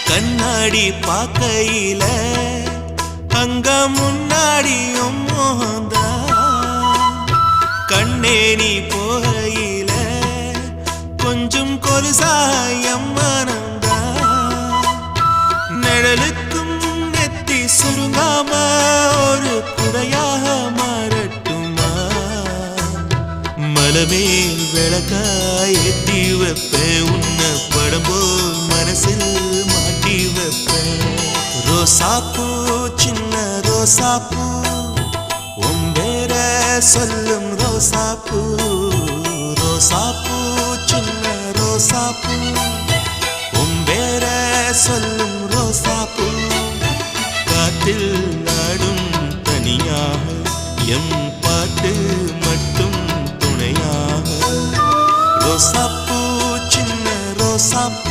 கண்ணாடி பார்க்கையில அங்க முன்னாடியும் மோகந்தா கண்ணே நீ போகையில கொஞ்சம் கொலுசாயம் மனந்தா நிழலுக்கும் நெத்தி சுருங்காம ஒரு குடையாக மாறட்டுமா மலமேல் விளக்காய் ஏத்தி வைப்பேன் உன்னை படம் போல் மனசில் மாட்டி வைப்பேன் ரோசாப்பூ சின்ன ரோசாப்பூ உம்பேர சொல்லும் ரோசாப்பூ ரோசாப்பூ சின்ன ரோசாப்பூ உம்பேர சொல்லும் ரோசாப்பூ காற்றில் நாடும் தனியாக எம் பாட்டு மட்டும் துணையாக ரோசாப்பூ சின்ன ரோசாப்பூ